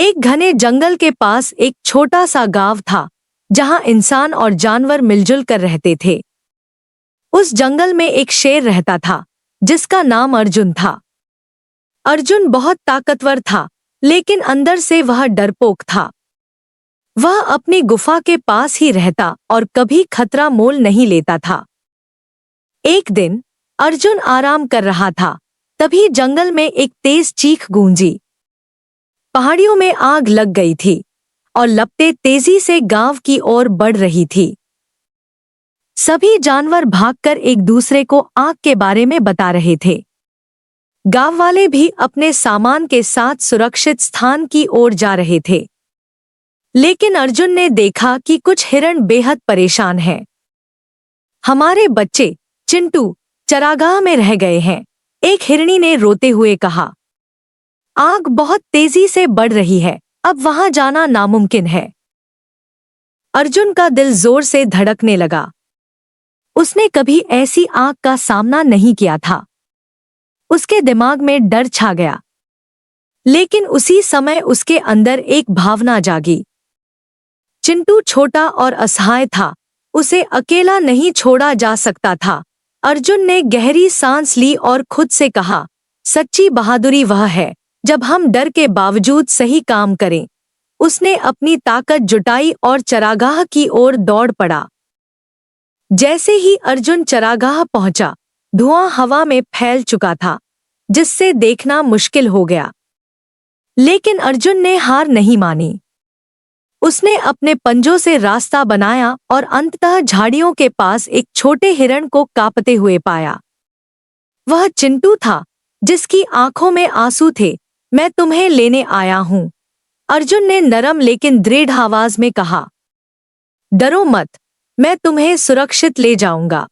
एक घने जंगल के पास एक छोटा सा गांव था जहां इंसान और जानवर मिलजुल कर रहते थे। उस जंगल में एक शेर रहता था जिसका नाम अर्जुन था। अर्जुन बहुत ताकतवर था, लेकिन अंदर से वह डरपोक था। वह अपनी गुफा के पास ही रहता और कभी खतरा मोल नहीं लेता था। एक दिन अर्जुन आराम कर रहा था, तभी जंगल में एक तेज चीख गूंजी। पहाड़ियों में आग लग गई थी और लपटें तेजी से गांव की ओर बढ़ रही थी। सभी जानवर भागकर एक दूसरे को आग के बारे में बता रहे थे। गांव वाले भी अपने सामान के साथ सुरक्षित स्थान की ओर जा रहे थे। लेकिन अर्जुन ने देखा कि कुछ हिरण बेहद परेशान हैं। हमारे बच्चे चिंटू चरागाह में रह गए हैं, एक हिरनी ने रोते हुए कहा। आग बहुत तेजी से बढ़ रही है, अब वहां जाना नामुमकिन है। अर्जुन का दिल जोर से धड़कने लगा। उसने कभी ऐसी आग का सामना नहीं किया था। उसके दिमाग में डर छा गया। लेकिन उसी समय उसके अंदर एक भावना जागी। चिंटू छोटा और असहाय था, उसे अकेला नहीं छोड़ा जा सकता था। अर्जुन ने गहरी सांस ली और खुद से कहा, सच्ची बहादुरी वह है जब हम डर के बावजूद सही काम करें। उसने अपनी ताकत जुटाई और चरागाह की ओर दौड़ पड़ा। जैसे ही अर्जुन चरागाह पहुंचा, धुआं हवा में फैल चुका था, जिससे देखना मुश्किल हो गया। लेकिन अर्जुन ने हार नहीं मानी। उसने अपने पंजों से रास्ता बनाया और अंततः झाड़ियों के पास एक छोटे हिरण को कांपते हुए पाया। वह चिंटू था, जिसकी आंखों में आंसू थे। मैं तुम्हें लेने आया हूं, अर्जुन ने नरम लेकिन दृढ़ आवाज में कहा। डरो मत, मैं तुम्हें सुरक्षित ले जाऊंगा।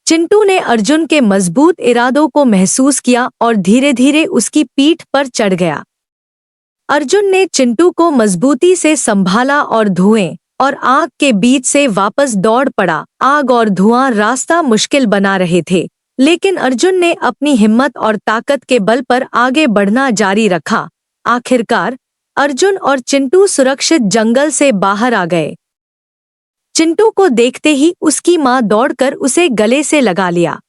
चिंटू ने अर्जुन के मजबूत इरादों को महसूस किया और धीरे धीरे उसकी पीठ पर चढ़ गया। अर्जुन ने चिंटू को मजबूती से संभाला और धुएं और आग के बीच से वापस दौड़ पड़ा। आग और धुआं रास्ता मुश्किल बना रहे थे, लेकिन अर्जुन ने अपनी हिम्मत और ताकत के बल पर आगे बढ़ना जारी रखा। आखिरकार अर्जुन और चिंटू सुरक्षित जंगल से बाहर आ गए। चिंटू को देखते ही उसकी मां दौड़कर उसे गले से लगा लिया।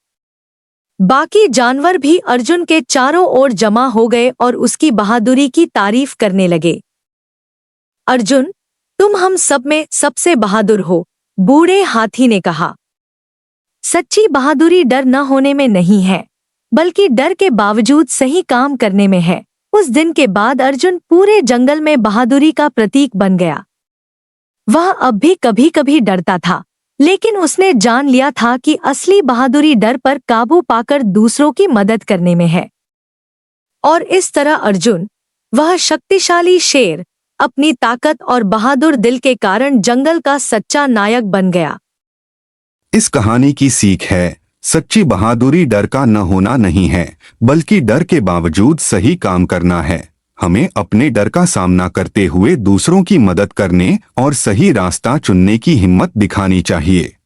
बाकी जानवर भी अर्जुन के चारों ओर जमा हो गए और उसकी बहादुरी की तारीफ करने लगे। अर्जुन, तुम हम सब में सबसे बहादुर हो, बूढ़े हाथी ने कहा। सच्ची बहादुरी डर न होने में नहीं है, बल्कि डर के बावजूद सही काम करने में है। उस दिन के बाद अर्जुन पूरे जंगल में बहादुरी का प्रतीक बन गया। वह अब भी कभी कभी डरता था, लेकिन उसने जान लिया था कि असली बहादुरी डर पर काबू पाकर दूसरों की मदद करने में है। और इस तरह अर्जुन, वह शक्तिशाली शेर, अपनी ताकत और बहादुर दिल के कारण जंगल का सच्चा नायक बन गया। इस कहानी की सीख है, सच्ची बहादुरी डर का न होना नहीं है, बल्कि डर के बावजूद सही काम करना है। हमें अपने डर का सामना करते हुए दूसरों की मदद करने और सही रास्ता चुनने की हिम्मत दिखानी चाहिए।